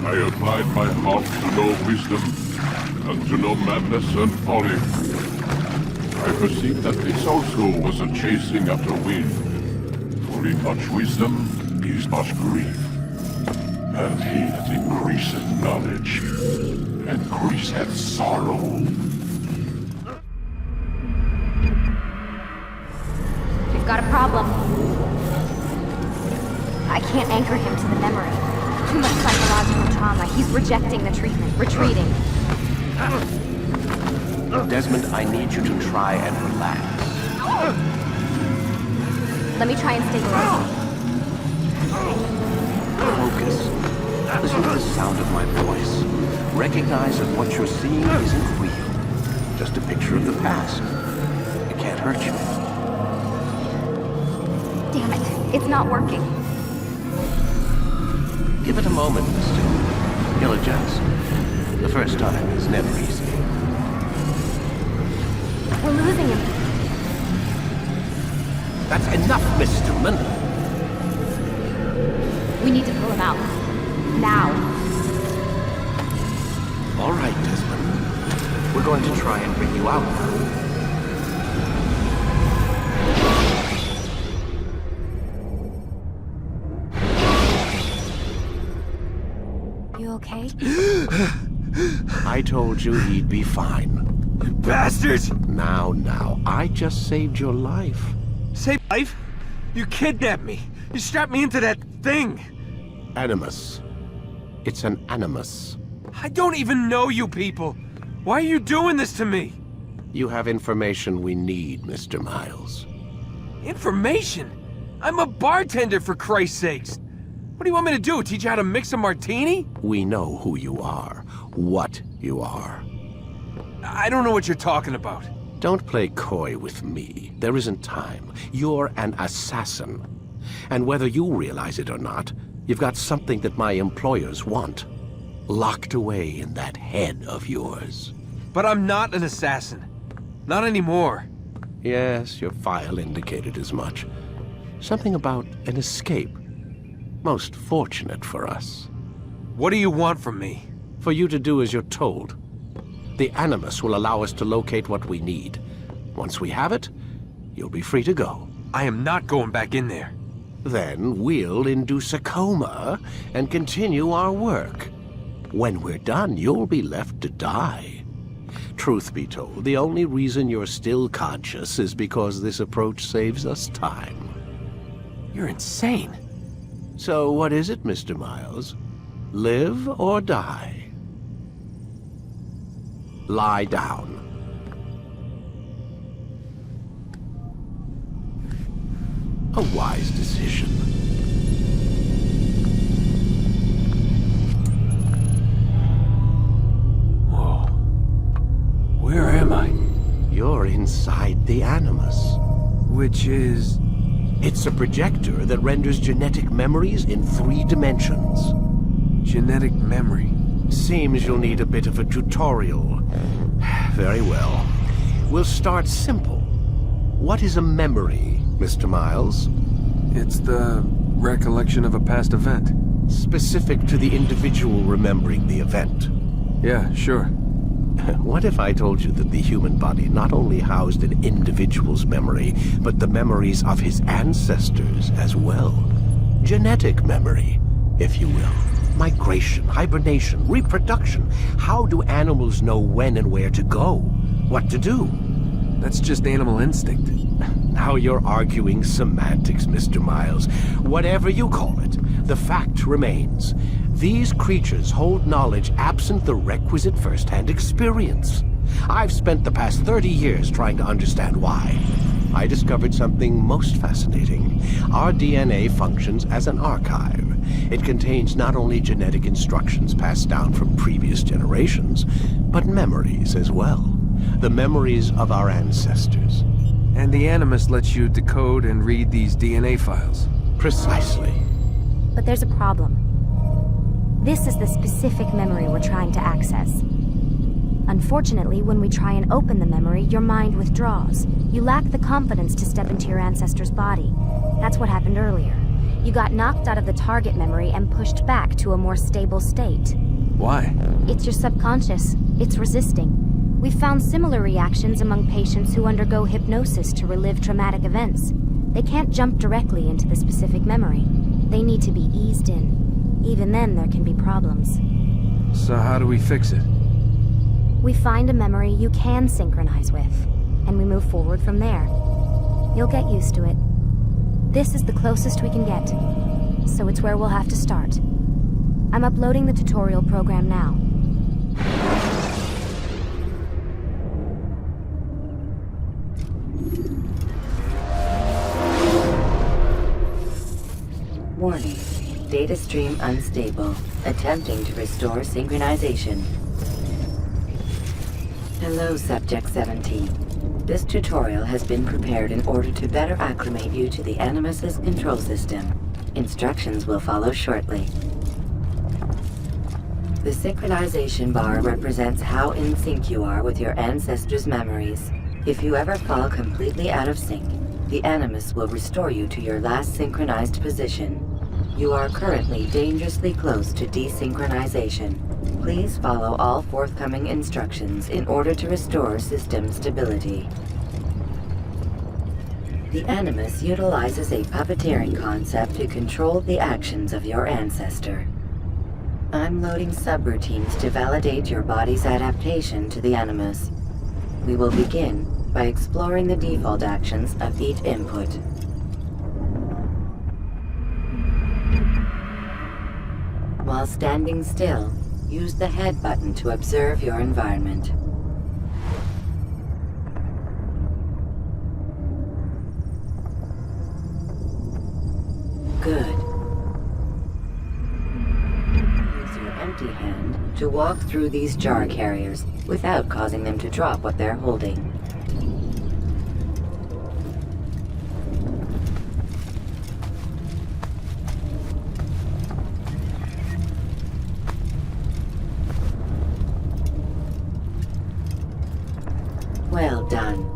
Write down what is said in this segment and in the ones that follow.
I applied my heart to know wisdom, and to know madness and folly. I perceived that this also was a chasing after wind. For in much wisdom is much grief. And he that increaseth knowledge, increaseth sorrow. We've got a problem. I can't anchor him to the memory. Too much psychological trauma. He's rejecting the treatment, retreating. Desmond, I need you to try and relax. Let me try and stabilize Focus. Listen to the sound of my voice. Recognize that what you're seeing isn't real. Just a picture of the past. It can't hurt you. Damn it. It's not working. Give it a moment, mister. He'll adjust. The first time is never easy. We're losing him. That's enough, Miss Stillman. We need to pull him out. Now. All right, Desmond. We're going to try and bring you out now. You okay? I told you he'd be fine. Bastards! Now, I just saved your life. Save life? You kidnapped me. You strapped me into that thing. Animus. It's an animus. I don't even know you people. Why are you doing this to me? You have information we need, Mr. Miles. Information? I'm a bartender, for Christ's sakes. What do you want me to do? Teach you how to mix a martini? We know who you are, what you are. I don't know what you're talking about. Don't play coy with me. There isn't time. You're an assassin. And whether you realize it or not, you've got something that my employers want. Locked away in that head of yours. But I'm not an assassin. Not anymore. Yes, your file indicated as much. Something about an escape. Most fortunate for us. What do you want from me? For you to do as you're told. The Animus will allow us to locate what we need. Once we have it, you'll be free to go. I am not going back in there. Then we'll induce a coma and continue our work. When we're done, you'll be left to die. Truth be told, the only reason you're still conscious is because this approach saves us time. You're insane. So what is it, Mr. Miles? Live or die? Lie down. A wise decision. Whoa. Where am I? You're inside the Animus. Which is... It's a projector that renders genetic memories in 3 dimensions. genetic memory. Seems you'll need a bit of a tutorial. Very well. We'll start simple. What is a memory, Mr. Miles? It's the recollection of a past event. Specific to the individual remembering the event. Yeah, sure. What if I told you that the human body not only housed an individual's memory, but the memories of his ancestors as well? Genetic memory, if you will. Migration, hibernation, reproduction. How do animals know when and where to go? What to do? That's just animal instinct. Now you're arguing semantics, Mr. Miles. Whatever you call it, the fact remains. These creatures hold knowledge absent the requisite first-hand experience. I've spent the past 30 years trying to understand why. I discovered something most fascinating. Our DNA functions as an archive. It contains not only genetic instructions passed down from previous generations, but memories as well. The memories of our ancestors. And the Animus lets you decode and read these DNA files. Precisely. But there's a problem. This is the specific memory we're trying to access. Unfortunately, when we try and open the memory, your mind withdraws. You lack the confidence to step into your ancestor's body. That's what happened earlier. You got knocked out of the target memory and pushed back to a more stable state. Why? It's your subconscious. It's resisting. We've found similar reactions among patients who undergo hypnosis to relive traumatic events. They can't jump directly into the specific memory. They need to be eased in. Even then, there can be problems. So how do we fix it? We find a memory you can synchronize with, and we move forward from there. You'll get used to it. This is the closest we can get, so it's where we'll have to start. I'm uploading the tutorial program now. Warning. Data stream unstable. Attempting to restore synchronization. Hello, Subject 17. This tutorial has been prepared in order to better acclimate you to the Animus's control system. Instructions will follow shortly. The synchronization bar represents how in sync you are with your ancestors' memories. If you ever fall completely out of sync, the Animus will restore you to your last synchronized position. You are currently dangerously close to desynchronization. Please follow all forthcoming instructions in order to restore system stability. The Animus utilizes a puppeteering concept to control the actions of your ancestor. I'm loading subroutines to validate your body's adaptation to the Animus. We will begin by exploring the default actions of each input. While standing still, use the head button to observe your environment. Good. Use your empty hand to walk through these jar carriers without causing them to drop what they're holding. Well done.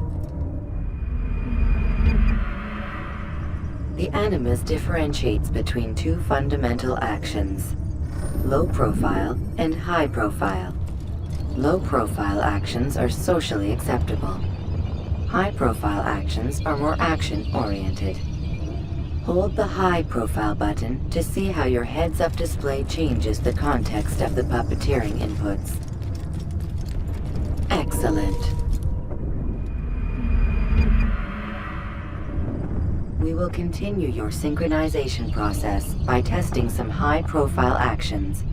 The Animus differentiates between two fundamental actions: low profile and high profile. Low profile actions are socially acceptable. High profile actions are more action-oriented. Hold the high profile button to see how your heads-up display changes the context of the puppeteering inputs. Excellent. We will continue your synchronization process by testing some high-profile actions.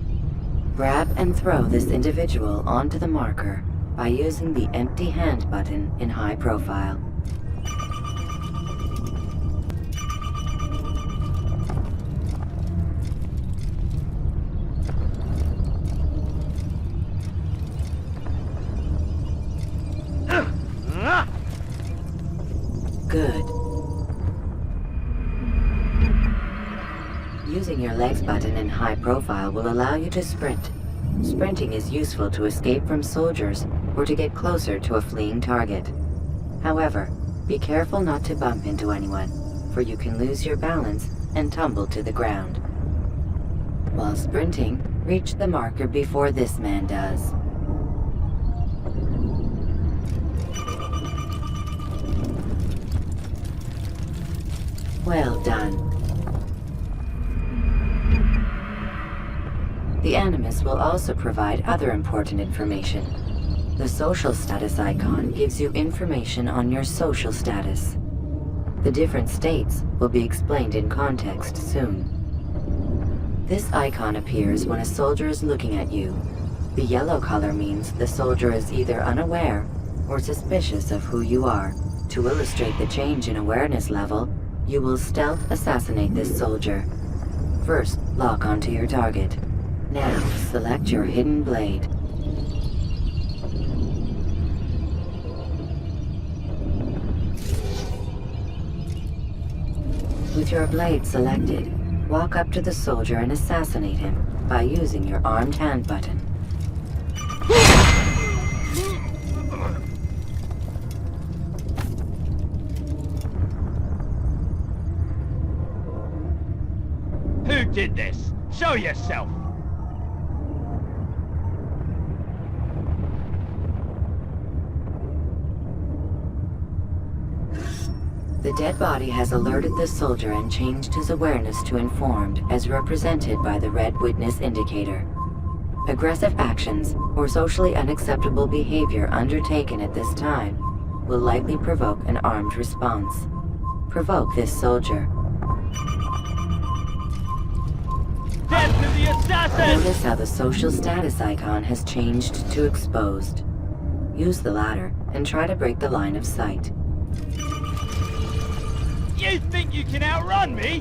Grab and throw this individual onto the marker by using the empty hand button in high profile. Good. Using your legs button in high profile will allow you to sprint. Sprinting is useful to escape from soldiers or to get closer to a fleeing target. However, be careful not to bump into anyone, for you can lose your balance and tumble to the ground. While sprinting, reach the marker before this man does. Well done. The Animus will also provide other important information. The social status icon gives you information on your social status. The different states will be explained in context soon. This icon appears when a soldier is looking at you. The yellow color means the soldier is either unaware or suspicious of who you are. To illustrate the change in awareness level, you will stealth assassinate this soldier. First, lock onto your target. Now, select your hidden blade. With your blade selected, walk up to the soldier and assassinate him by using your armed hand button. did this. Show yourself. The dead body has alerted the soldier and changed his awareness to informed, as represented by the red witness indicator. Aggressive actions or socially unacceptable behavior undertaken at this time will likely provoke an armed response. Provoke this soldier. Death to the assassin! Notice how the social status icon has changed to exposed. Use the ladder and try to break the line of sight. You think you can outrun me?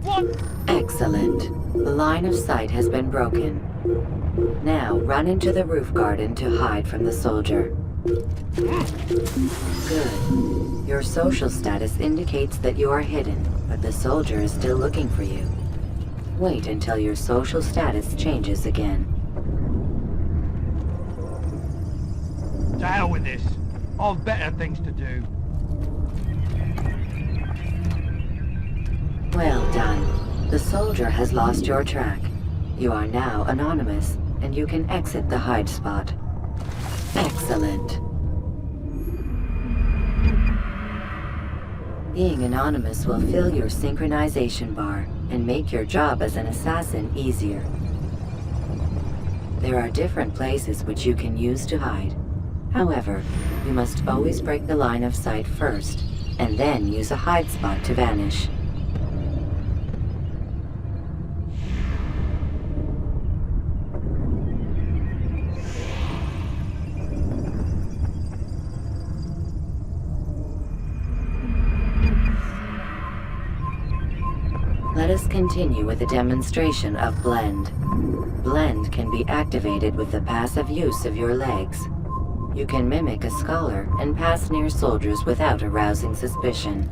What? Excellent. The line of sight has been broken. Now run into the roof garden to hide from the soldier. Good. Your social status indicates that you are hidden, but the soldier is still looking for you. Wait until your social status changes again. To hell with this. I've better things to do. Well done. The soldier has lost your track. You are now anonymous, and you can exit the hide spot. Excellent. Being anonymous will fill your synchronization bar and make your job as an assassin easier. There are different places which you can use to hide. However, you must always break the line of sight first, and then use a hide spot to vanish. Let us continue with a demonstration of Blend. Blend can be activated with the passive use of your legs. You can mimic a scholar and pass near soldiers without arousing suspicion.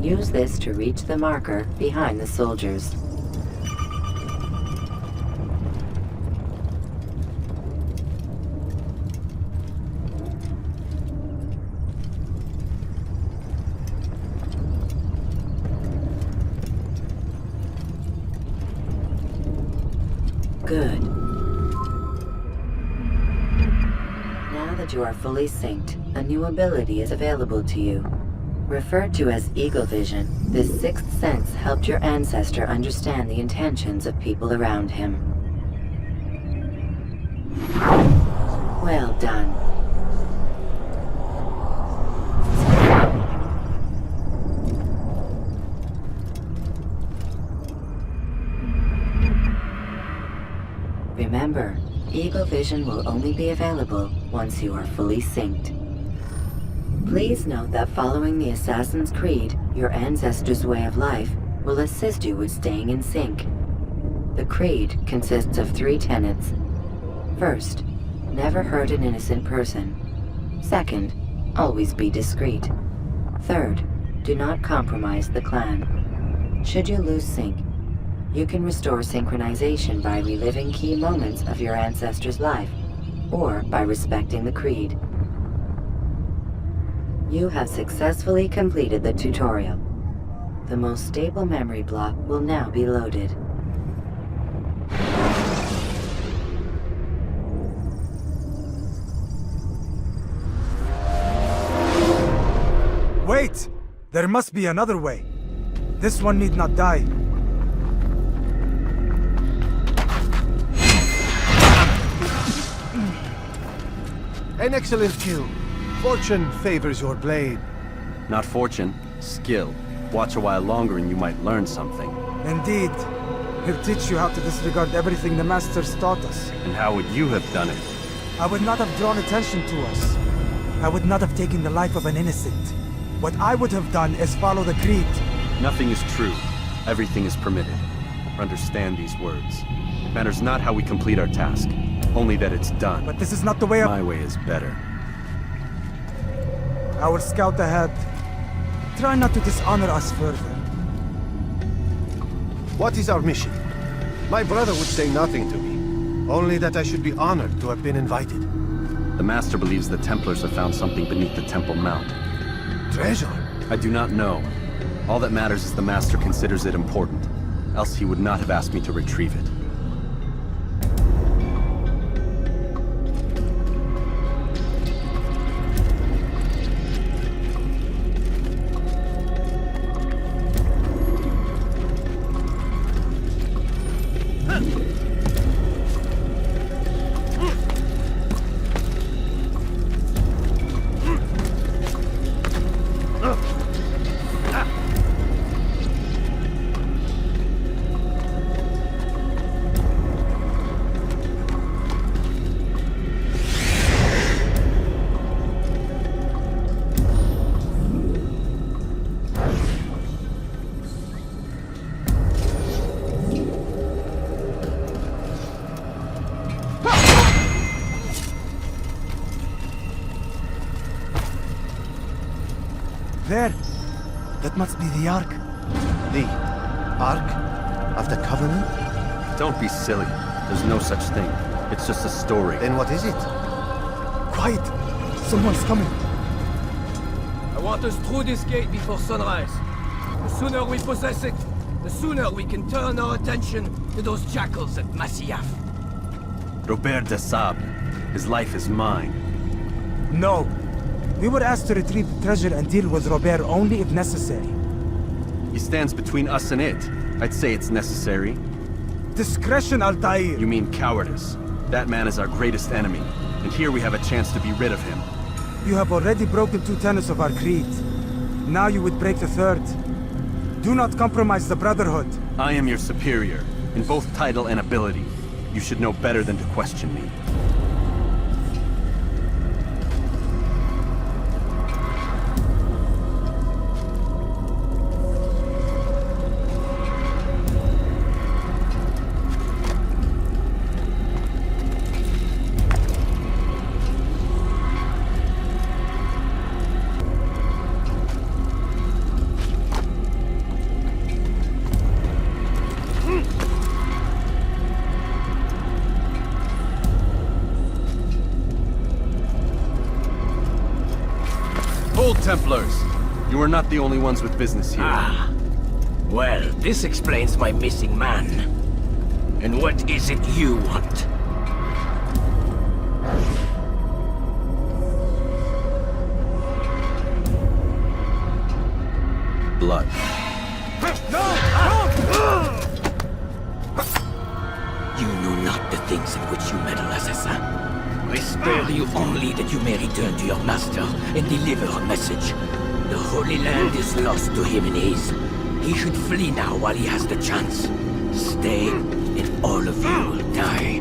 Use this to reach the marker behind the soldiers. Good. Now that you are fully synced, a new ability is available to you. Referred to as Eagle Vision, this sixth sense helped your ancestor understand the intentions of people around him. Well done. Remember, Eagle Vision will only be available once you are fully synced. Please note that following the Assassin's Creed, your ancestors' way of life, will assist you with staying in sync. The Creed consists of 3 tenets. First, never hurt an innocent person. Second, always be discreet. Third, do not compromise the clan. Should you lose sync, you can restore synchronization by reliving key moments of your ancestor's life, or by respecting the Creed. You have successfully completed the tutorial. The most stable memory block will now be loaded. Wait! There must be another way. This one need not die. An excellent kill. Fortune favors your blade. Not fortune, skill. Watch a while longer and you might learn something. Indeed. He'll teach you how to disregard everything the Masters taught us. And how would you have done it? I would not have drawn attention to us. I would not have taken the life of an innocent. What I would have done is follow the Creed. Nothing is true. Everything is permitted. Understand these words. It matters not how we complete our task, only that it's done. But this is not the way of... My way is better. I will scout ahead. Try not to dishonor us further. What is our mission? My brother would say nothing to me. Only that I should be honored to have been invited. The Master believes the Templars have found something beneath the Temple Mount. Treasure? I do not know. All that matters is the Master considers it important. Else he would not have asked me to retrieve it. There! That must be the Ark. The Ark of the Covenant? Don't be silly. There's no such thing. It's just a story. Then what is it? Quiet! Someone's coming. I want us through this gate before sunrise. The sooner we possess it, the sooner we can turn our attention to those jackals at Masyaf. Robert de Sablé. His life is mine. No. We were asked to retrieve the treasure and deal with Robert only if necessary. He stands between us and it. I'd say it's necessary. Discretion, Altair! You mean cowardice. That man is our greatest enemy, and here we have a chance to be rid of him. You have already broken 2 tenets of our creed. Now you would break the 3rd. Do not compromise the Brotherhood. I am your superior, in both title and ability. You should know better than to question me. Templars, you are not the only ones with business here. Ah. Well, this explains my missing man. And what is it you want? Blood. You know not the things in which you meddle, Assassin. I spare you only that you may return to your master and deliver a message. The Holy Land is lost to him and his. He should flee now while he has the chance. Stay, and all of you will die.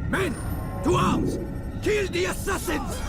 Men, to arms! Kill the assassins!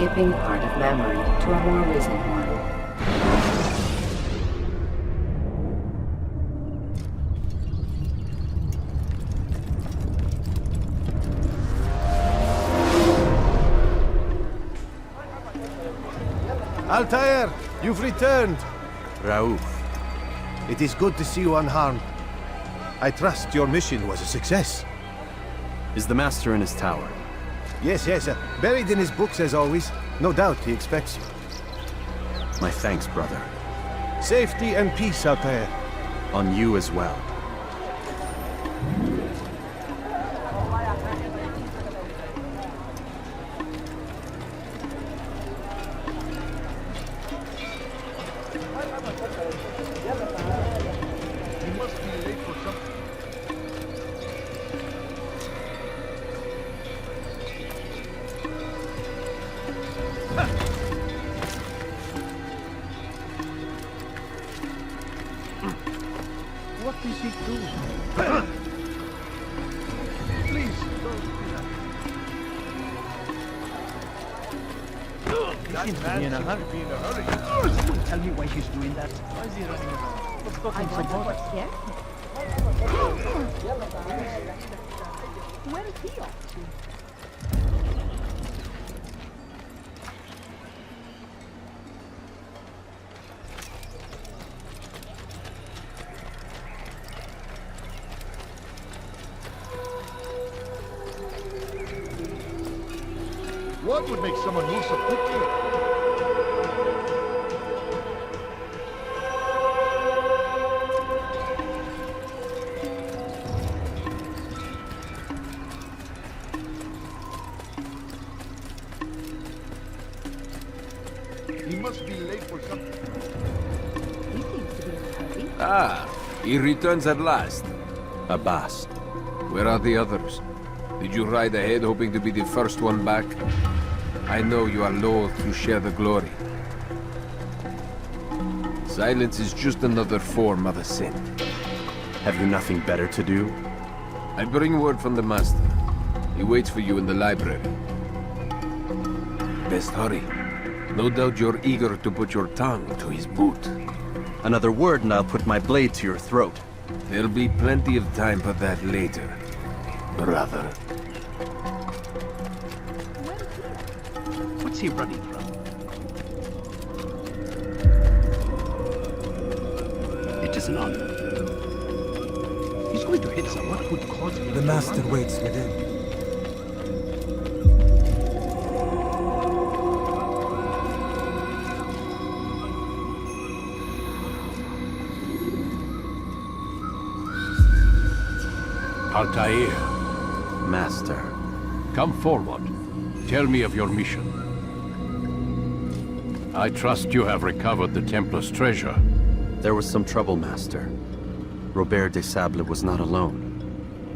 Skipping part of memory to a more recent one. Altair, you've returned. Raouf. It is good to see you unharmed. I trust your mission was a success. Is the Master in his tower? Yes, buried in his books as always. No doubt he expects you. My thanks, brother. Safety and peace, Altair. On you as well. What is he doing? Please, don't do that. He seems to be in a hurry. Tell me why he's doing that. Why is he running around? What's talking so much? Where is he off to? What would make someone move so quickly? He must be late for something. He seems to be in a hurry. Ah, he returns at last. Abbas. Where are the others? Did you ride ahead hoping to be the first one back? I know you are loath to share the glory. Silence is just another form of a sin. Have you nothing better to do? I bring word from the Master. He waits for you in the library. Best hurry. No doubt you're eager to put your tongue to his boot. Another word and I'll put my blade to your throat. There'll be plenty of time for that later, brother. What's he running from? It is an honor. He's going to hit someone who would cause him. The Master waits within. Altair, Master. come forward. Tell me of your mission. I trust you have recovered the Templar's treasure. There was some trouble, Master. Robert de Sablé was not alone.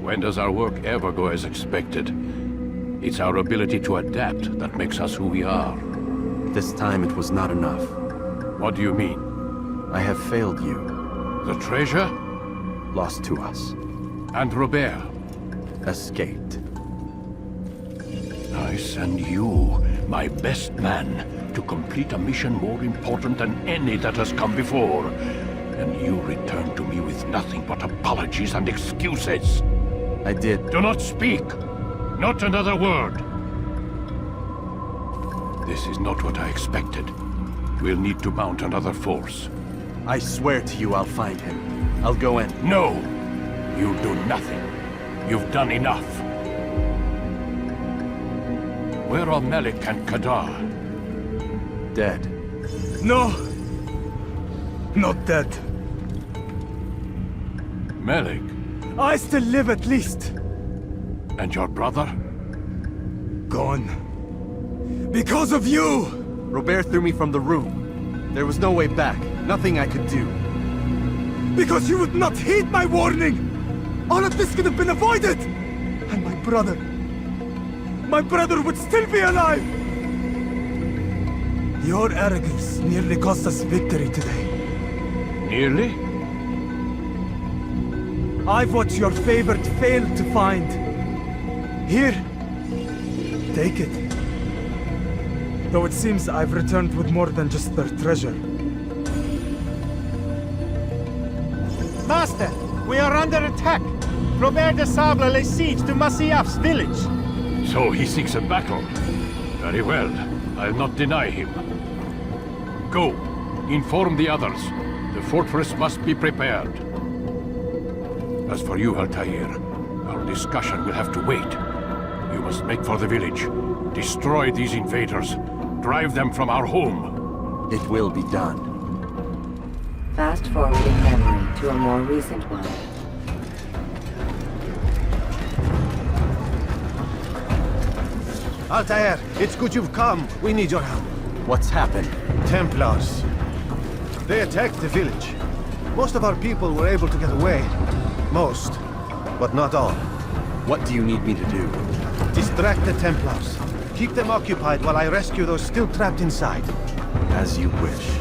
When does our work ever go as expected? It's our ability to adapt that makes us who we are. This time it was not enough. What do you mean? I have failed you. The treasure? Lost to us. And Robert? Escaped. I send you, my best man, to complete a mission more important than any that has come before. And you return to me with nothing but apologies and excuses. I did. Do not speak! Not another word! This is not what I expected. We'll need to mount another force. I swear to you I'll find him. I'll go in. No! You do nothing. You've done enough. Where are Malik and Kadar? Dead. No! Not dead. Malik? I still live at least. And your brother? Gone. Because of you! Robert threw me from the room. There was no way back. Nothing I could do. Because you would not heed my warning! All of this could have been avoided! And my brother would still be alive! Your arrogance nearly cost us victory today. Nearly? I've what your favorite failed to find. Here, take it. Though it seems I've returned with more than just their treasure. Master, we are under attack. Robert de Sablé lays siege to Masyaf's village. So he seeks a battle. Very well. I'll not deny him. Go. Inform the others. The fortress must be prepared. As for you, Altair, our discussion will have to wait. You must make for the village. Destroy these invaders. Drive them from our home. It will be done. Fast-forwarding memory to a more recent one. Altair, it's good you've come. We need your help. What's happened? Templars. They attacked the village. Most of our people were able to get away. Most, but not all. What do you need me to do? Distract the Templars. Keep them occupied while I rescue those still trapped inside. As you wish.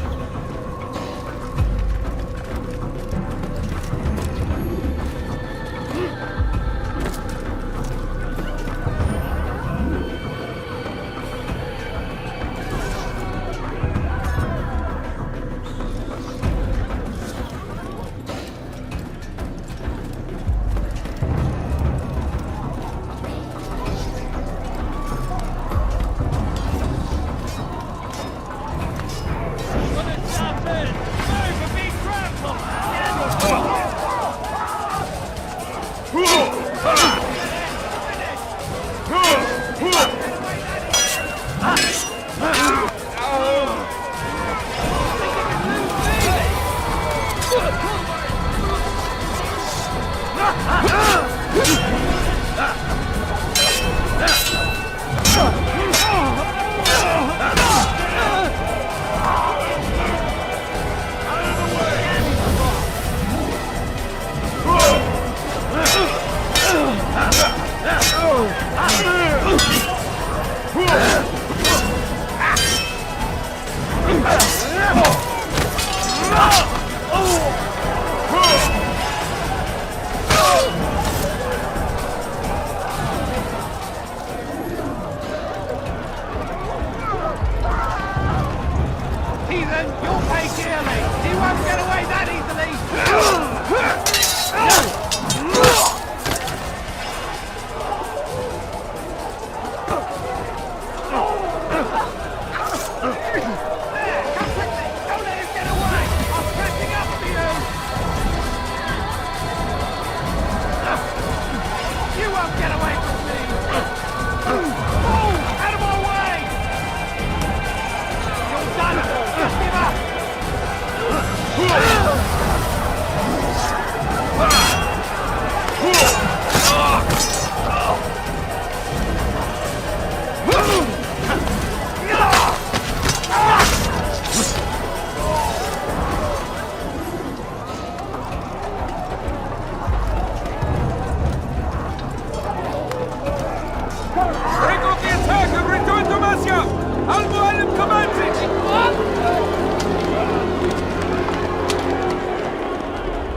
Mualim commands it!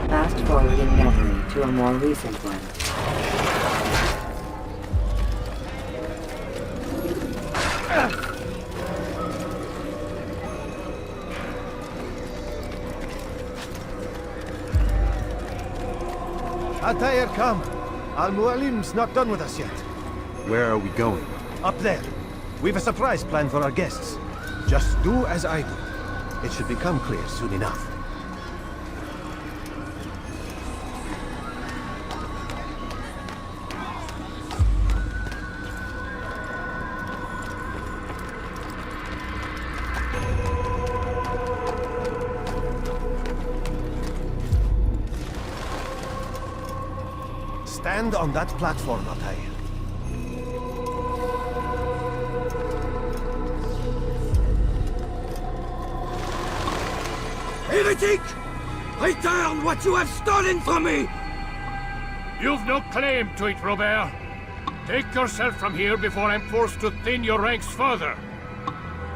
Fast forwarding memory to a more recent one. Altair, come. Al-Mualim's not done with us yet. Where are we going? Up there. We've a surprise planned for our guests. Just do as I do. It should become clear soon enough. Stand on that platform, Altair. Heretic! Return what you have stolen from me! You've no claim to it, Robert. Take yourself from here before I'm forced to thin your ranks further.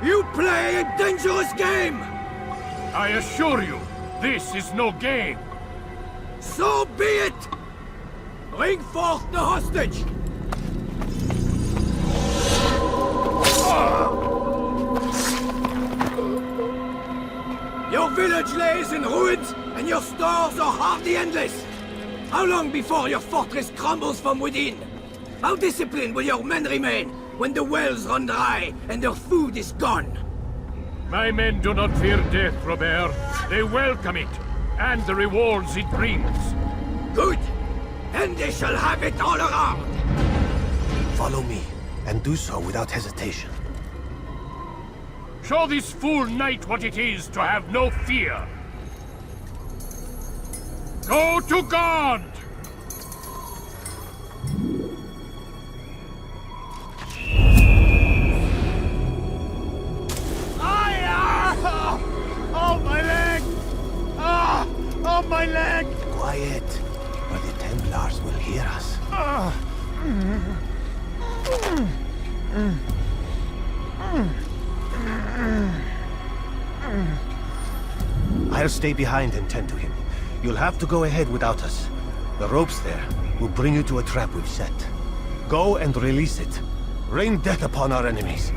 You play a dangerous game! I assure you, this is no game. So be it! Bring forth the hostage! Your village lays in ruins, and your stores are hardly endless. How long before your fortress crumbles from within? How disciplined will your men remain when the wells run dry and their food is gone? My men do not fear death, Robert. They welcome it, and the rewards it brings. Good! And they shall have it all around! Follow me, and do so without hesitation. Show this fool knight what it is to have no fear. Go to God! Oh, my leg! Ah! Oh, my leg! Quiet, or the Templars will hear us. I'll stay behind and tend to him. You'll have to go ahead without us. The ropes there will bring you to a trap we've set. Go and release it. Rain death upon our enemies.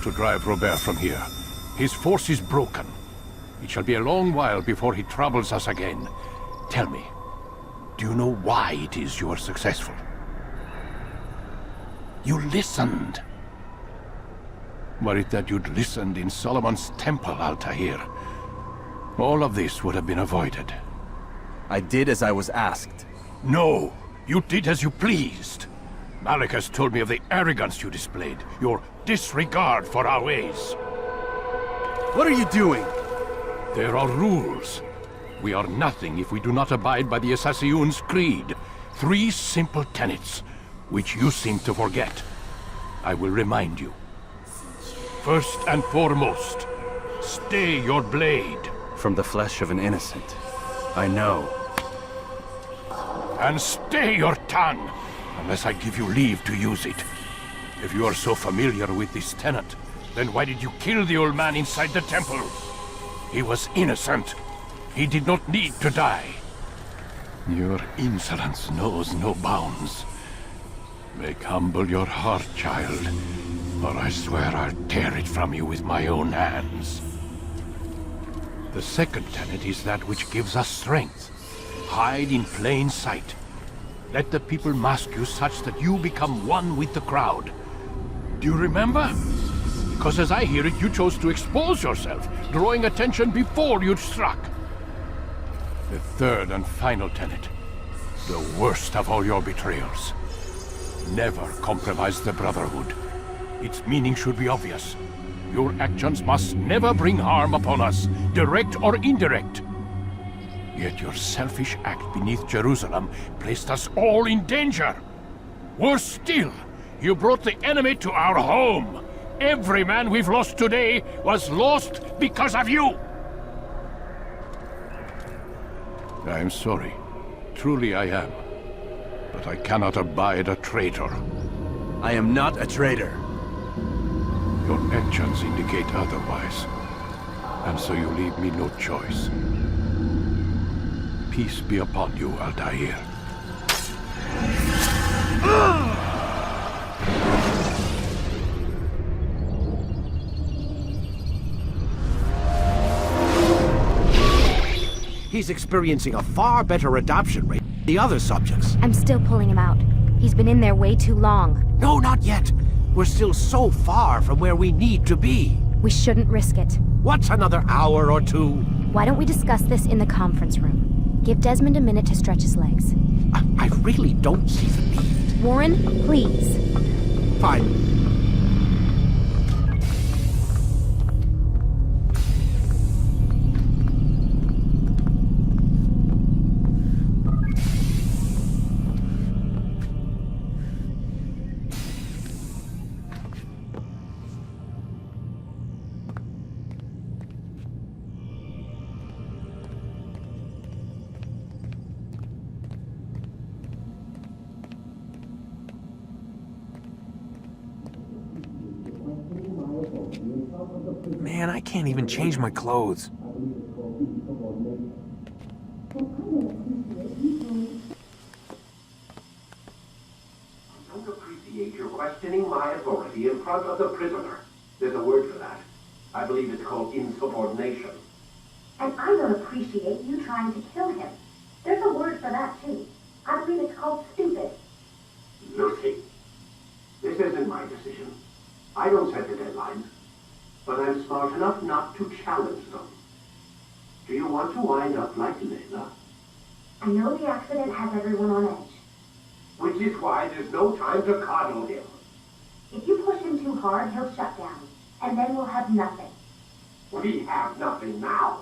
To drive Robert from here. His force is broken. It shall be a long while before he troubles us again. Tell me, do you know why it is you are successful? You listened. Were it that you'd listened in Solomon's temple, Altair, all of this would have been avoided. I did as I was asked. No, you did as you pleased. Malik has told me of the arrogance you displayed, your disregard for our ways. What are you doing? There are rules. We are nothing if we do not abide by the Assassin's creed. 3 simple tenets, which you seem to forget. I will remind you. First and foremost, stay your blade. From the flesh of an innocent. I know. And stay your tongue, unless I give you leave to use it. If you are so familiar with this tenet, then why did you kill the old man inside the temple? He was innocent. He did not need to die. Your insolence knows no bounds. Make humble your heart, child, or I swear I'll tear it from you with my own hands. The second tenet is that which gives us strength. Hide in plain sight. Let the people mask you such that you become one with the crowd. Do you remember? Because as I hear it, you chose to expose yourself, drawing attention before you'd struck. The third and final tenet, the worst of all your betrayals. Never compromise the Brotherhood. Its meaning should be obvious. Your actions must never bring harm upon us, direct or indirect. Yet your selfish act beneath Jerusalem placed us all in danger. Worse still, you brought the enemy to our home. Every man we've lost today was lost because of you. I am sorry. Truly I am. But I cannot abide a traitor. I am not a traitor. Your actions indicate otherwise. And so you leave me no choice. Peace be upon you, Altair. He's experiencing a far better adoption rate than the other subjects. I'm still pulling him out. He's been in there way too long. No, not yet. We're still so far from where we need to be. We shouldn't risk it. What's another hour or two? Why don't we discuss this in the conference room? Give Desmond a minute to stretch his legs. I really don't see the need. Warren, please. Fine. Man, I can't even change my clothes. I don't appreciate your questioning my authority in front of the prisoner. There's a word for that. I believe it's called insubordination. And I don't appreciate you trying to kill him. There's a word for that, too. I believe it's called stupid. Lucy, this isn't my decision. I don't set the deadlines. But I'm smart enough not to challenge them. Do you want to wind up like Layla? I know the accident has everyone on edge. Which is why there's no time to coddle him. If you push him too hard, he'll shut down. And then we'll have nothing. We have nothing now.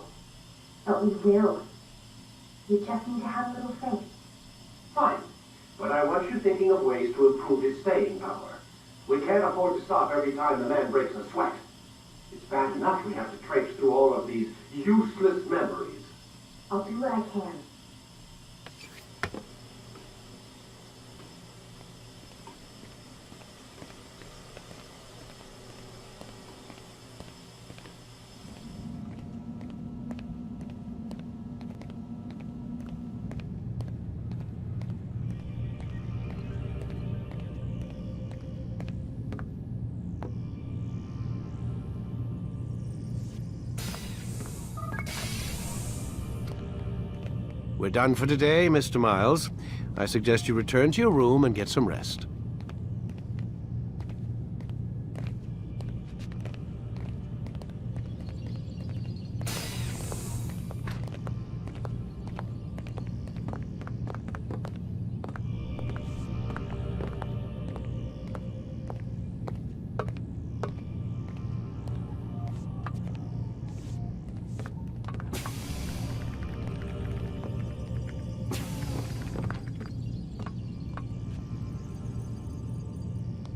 But we will. You just need to have a little faith. Fine. But I want you thinking of ways to improve his staying power. We can't afford to stop every time the man breaks a sweat. It's bad enough we have to traipse through all of these useless memories. I'll do what I can. We're done for today, Mr. Miles. I suggest you return to your room and get some rest.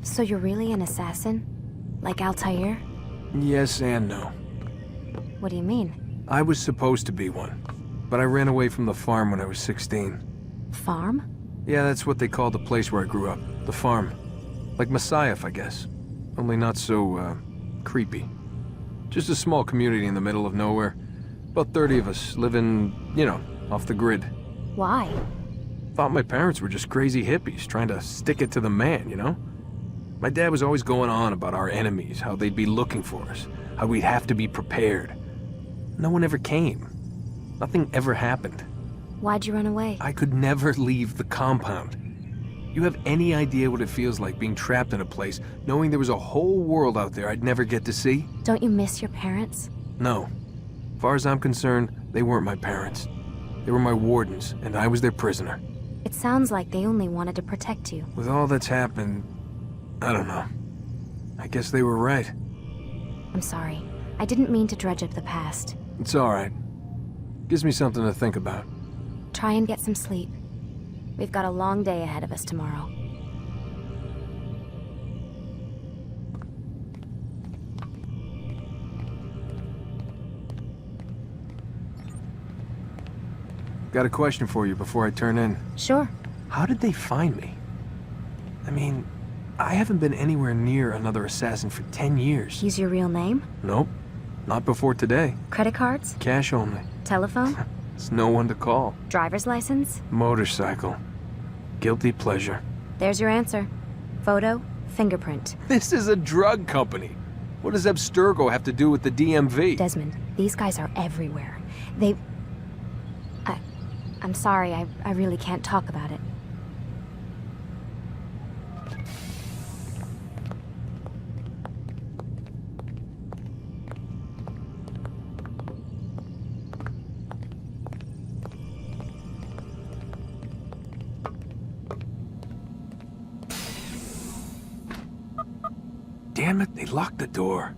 So you're really an assassin? Like Altair? Yes and no. What do you mean? I was supposed to be one, but I ran away from the farm when I was 16. Farm? Yeah, that's what they called the place where I grew up. The farm. Like Masyaf, I guess. Only not so, creepy. Just a small community in the middle of nowhere. About 30 of us, living, you know, off the grid. Why? Thought my parents were just crazy hippies, trying to stick it to the man, you know? My dad was always going on about our enemies, how they'd be looking for us, how we'd have to be prepared. No one ever came. Nothing ever happened. Why'd you run away? I could never leave the compound. You have any idea what it feels like being trapped in a place, knowing there was a whole world out there I'd never get to see? Don't you miss your parents? No. As far as I'm concerned, they weren't my parents. They were my wardens, and I was their prisoner. It sounds like they only wanted to protect you. With all that's happened, I don't know. I guess they were right. I'm sorry. I didn't mean to dredge up the past. It's all right. Gives me something to think about. Try and get some sleep. We've got a long day ahead of us tomorrow. Got a question for you before I turn in. Sure. How did they find me? I mean, I haven't been anywhere near another assassin for 10 years. Use your real name? Nope. Not before today. Credit cards? Cash only. Telephone? There's no one to call. Driver's license? Motorcycle. Guilty pleasure. There's your answer. Photo, fingerprint. This is a drug company. What does Abstergo have to do with the DMV? Desmond, these guys are everywhere. I'm sorry, I really can't talk about it. Damn it, they locked the door.